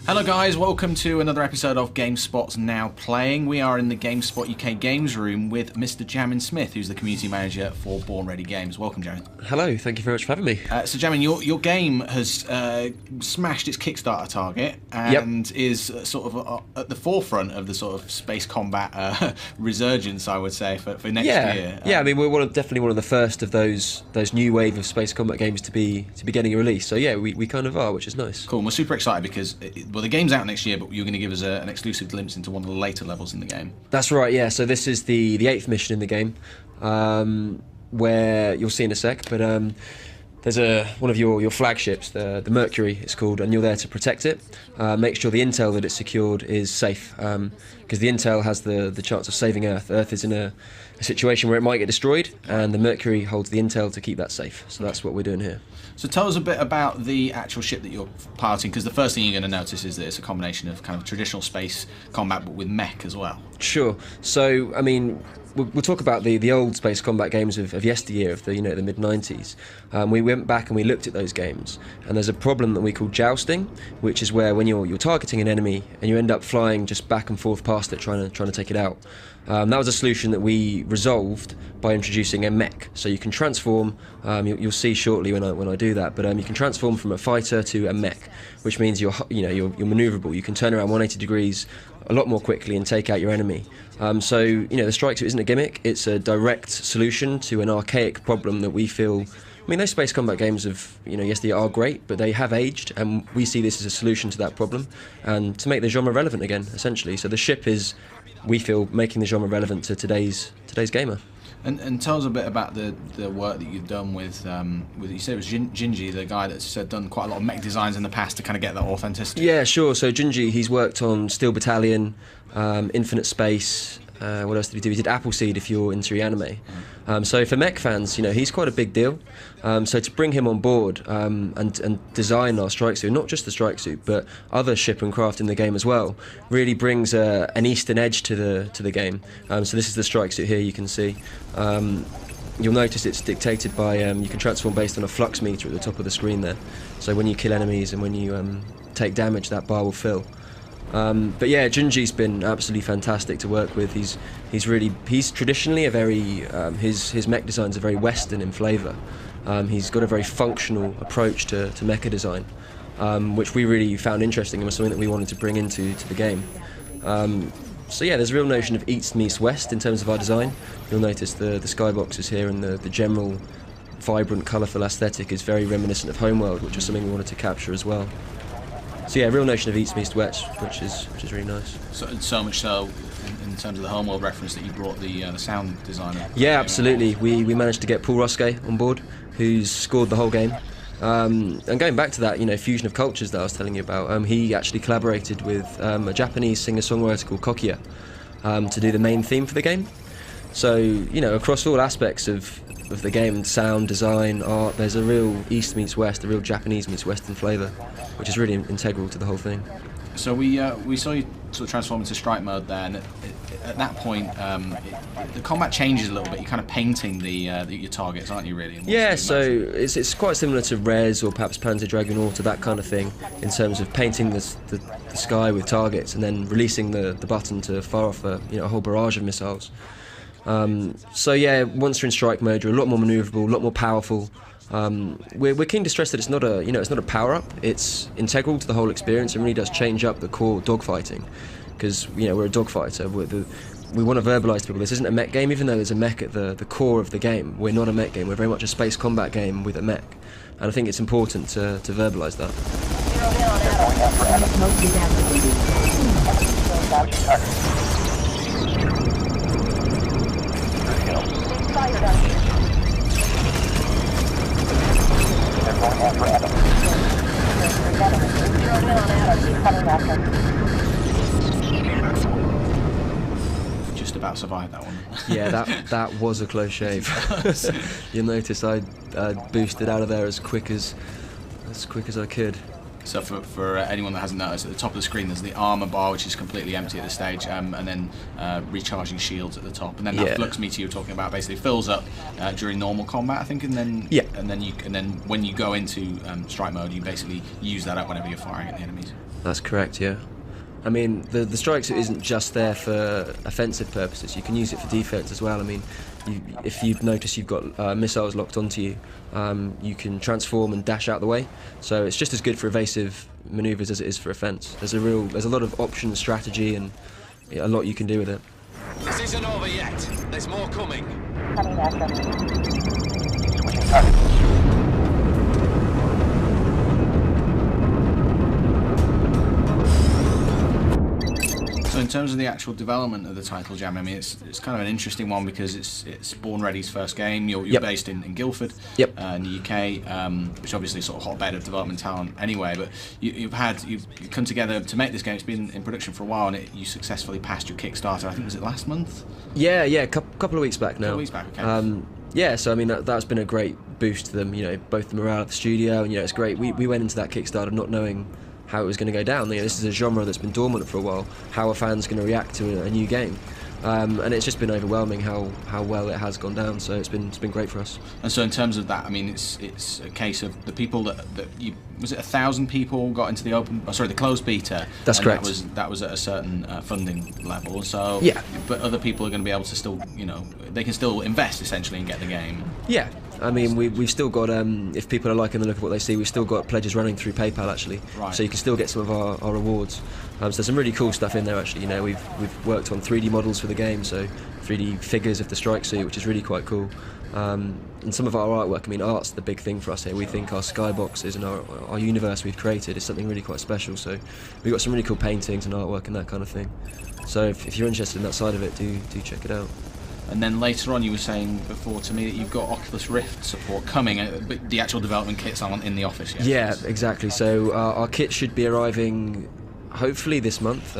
Hello guys, welcome to another episode of GameSpot's Now Playing. We are in the GameSpot UK Games Room with Mr. Jamin Smith, who's the community manager for Born Ready Games. Welcome, Jamin. Hello, thank you very much for having me. So Jamin, your game has smashed its Kickstarter target and is sort of at the forefront of the sort of space combat resurgence, I would say, for next year. Yeah, I mean, we're definitely one of the first of those new wave of space combat games to be getting a release. So yeah, we kind of are, which is nice. Cool, and we're super excited because the game's out next year, but you're going to give us an exclusive glimpse into one of the later levels in the game. That's right, yeah. So this is the 8th mission in the game, where you'll see in a sec, but there's one of your flagships, the Mercury it's called, and you're there to protect it. Make sure the intel that it's secured is safe, because the intel has the chance of saving Earth. Earth is in a situation where it might get destroyed, and the Mercury holds the intel to keep that safe. So that's what we're doing here. So tell us a bit about the actual ship that you're piloting, because the first thing you're going to notice is that it's a combination of kind of traditional space combat, but with mech as well. Sure. So, I mean, we'll talk about the old space combat games of yesteryear, of the the mid-90s. We went back and we looked at those games, and there's a problem that we call jousting, which is where when you're targeting an enemy and you end up flying just back and forth past it, trying to take it out. That was a solution that we resolved by introducing a mech. So you can transform. You'll see shortly when I do that. But you can transform from a fighter to a mech, which means you're manoeuvrable. You can turn around 180 degrees a lot more quickly and take out your enemy. So the strike suit isn't a gimmick. It's a direct solution to an archaic problem that we feel. I mean, those space combat games of yesteryear are great, but they have aged, and we see this as a solution to that problem and to make the genre relevant again, essentially. So the ship is, we feel, making the genre relevant to today's gamer. And tell us a bit about the work that you've done with you said it was Gingy, the guy that's done quite a lot of mech designs in the past to kind of get that authenticity. Yeah, sure. So Gingy, he's worked on Steel Battalion, Infinite Space. What else did he do? He did Appleseed, if you're into anime. So for mech fans, he's quite a big deal. So to bring him on board and design our strike suit, not just the strike suit, but other ship and craft in the game as well, really brings an Eastern edge to the game. So this is the strike suit here, you can see. You'll notice it's dictated by, you can transform based on a flux meter at the top of the screen there. So when you kill enemies and when you take damage, that bar will fill. But yeah, Junji's been absolutely fantastic to work with. He's traditionally a very his mech designs are very Western in flavour. He's got a very functional approach to mecha design, which we really found interesting and was something that we wanted to bring into the game. So yeah, there's a real notion of East meets West in terms of our design. You'll notice the skyboxes here and the general vibrant, colourful aesthetic is very reminiscent of Homeworld, which is something we wanted to capture as well. So yeah, real notion of East meets West, which is really nice. So much so, in terms of the Homeworld reference, that you brought the sound designer. Yeah, absolutely. We managed to get Paul Ruskay on board, who's scored the whole game. And going back to that, fusion of cultures that I was telling you about, he actually collaborated with a Japanese singer-songwriter called Kokia to do the main theme for the game. So across all aspects of the game, sound, design, art, there's a real East meets West, a real Japanese meets Western flavour, which is really integral to the whole thing. So we saw you sort of transform into strike mode there, and at that point the combat changes a little bit. You're kind of painting your targets, aren't you, really? Yeah, so it's quite similar to Res or perhaps Panzer Dragoon Auto, that kind of thing, in terms of painting the sky with targets and then releasing the button to fire off a whole barrage of missiles. So yeah, once you're in strike mode, you're a lot more manoeuvrable, a lot more powerful. We're keen to stress that it's not a power-up. It's integral to the whole experience and really does change up the core dogfighting, because we're a dogfighter. We want to verbalise to people this isn't a mech game, even though there's a mech at the core of the game. We're not a mech game. We're very much a space combat game with a mech, and I think it's important to verbalise that. Just about survived that one. Yeah, that was a close shave. You'll notice I boosted out of there as quick as I could. So for anyone that hasn't noticed, at the top of the screen there's the armor bar, which is completely empty at this stage, and then recharging shields at the top, and then that flux meter you were talking about basically fills up during normal combat, I think, and then when you go into strike mode, you basically use that up whenever you're firing at the enemies. That's correct, yeah. I mean, the strike suit isn't just there for offensive purposes. You can use it for defense as well. I mean, if you've noticed you've got missiles locked onto you, you can transform and dash out the way. So it's just as good for evasive manoeuvres as it is for offense. There's a lot of option strategy and a lot you can do with it. This isn't over yet. There's more coming. Coming back from switching target. So in terms of the actual development of the title, Jam, I mean, it's kind of an interesting one because it's Born Ready's first game. You're based in Guildford, in the UK, which obviously is sort of hotbed of development talent anyway. But you've come together to make this game. It's been in production for a while, and you successfully passed your Kickstarter. I think was it last month? Yeah, couple of weeks back now. Couple of weeks back, okay. Yeah, so I mean that's been a great boost to them. You know, both the morale of the studio, and it's great. We went into that Kickstarter not knowing how it was going to go down. This is a genre that's been dormant for a while. How are fans going to react to a new game? And it's just been overwhelming how well it has gone down. So it's been great for us. And so in terms of that, I mean, it's a case of the people that was it 1,000 people got into the closed beta. That's correct. That was at a certain funding level. So yeah, but other people are going to be able to still, they can still invest essentially and get the game. Yeah. I mean, we've still got, if people are liking the look of what they see, we've still got pledges running through PayPal, actually. Right. So you can still get some of our rewards. So there's some really cool stuff in there, actually. We've worked on 3D models for the game, so 3D figures of the strike suit, which is really quite cool. And some of our artwork, I mean, art's the big thing for us here. We think our skyboxes and our universe we've created is something really quite special. So we've got some really cool paintings and artwork and that kind of thing. So if you're interested in that side of it, do check it out. And then later on, you were saying before to me that you've got Oculus Rift support coming, but the actual development kits aren't in the office yet. Yeah, exactly. So our kit should be arriving hopefully this month,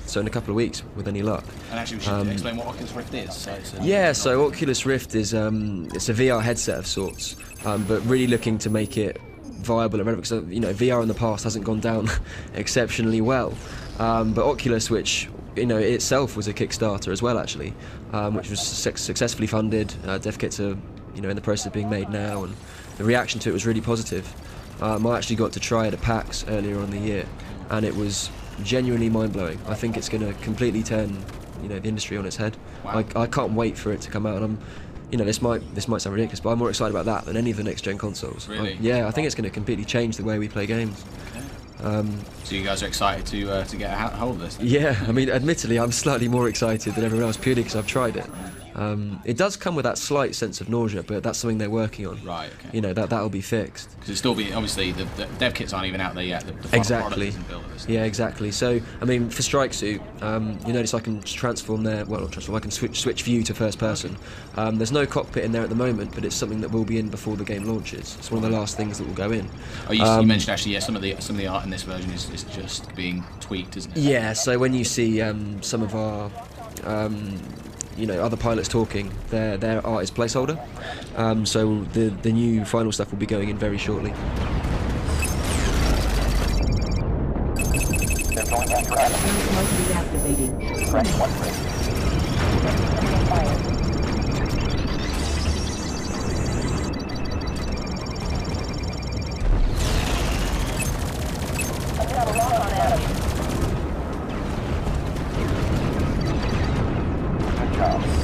so in a couple of weeks with any luck. And actually we should explain what Oculus Rift is. So Oculus Rift is it's a VR headset of sorts, but really looking to make it viable and relevant, because VR in the past hasn't gone down exceptionally well, but Oculus, which it itself was a Kickstarter as well, actually, which was successfully funded. Dev kits are in the process of being made now, and the reaction to it was really positive. I actually got to try it at PAX earlier on in the year, and it was genuinely mind-blowing. I think it's going to completely turn the industry on its head. Wow. I can't wait for it to come out, and this might sound ridiculous, but I'm more excited about that than any of the next-gen consoles. Really? I think it's going to completely change the way we play games. So you guys are excited to get a hold of this? Yeah, I mean, admittedly, I'm slightly more excited than everyone else purely because I've tried it. It does come with that slight sense of nausea, but that's something they're working on. Right. Okay. That'll be fixed. Because it's still being, obviously the dev kits aren't even out there yet. The final exactly. product isn't built at this stage. Yeah, exactly. So I mean, for Strike Suit, you notice I can transform there. Well, not transform. I can switch view to first person. There's no cockpit in there at the moment, but it's something that will be in before the game launches. It's one of the last things that will go in. Oh, you mentioned actually, yeah, some of the art in this version is just being tweaked, isn't it? Yeah. So when you see some of our other pilots talking, their art is placeholder. So the new final stuff will be going in very shortly. They're going after reactivating. Correct, 1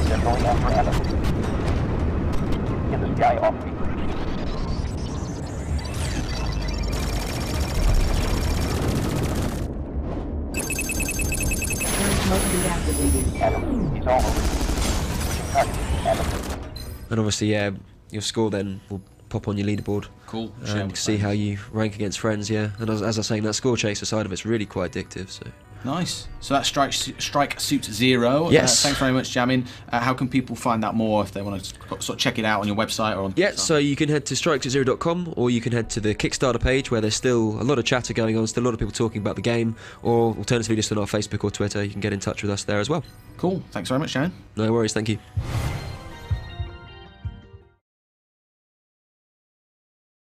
They're going after Adam. Get this guy off me. Adam, he's all over. Adam. And obviously, your score then will pop on your leaderboard. Cool. And see how you rank against friends. Yeah, and as I was saying, that score chaser side of it's really quite addictive. So. Nice. So that's Strike Suit Zero. Yes. Thanks very much, Jamin. How can people find out more if they want to sort of check it out on your website or on? Yeah. So you can head to strikesuitzero.com, or you can head to the Kickstarter page where there's still a lot of chatter going on, still a lot of people talking about the game, or alternatively just on our Facebook or Twitter. You can get in touch with us there as well. Cool. Thanks very much, Jamin. No worries. Thank you.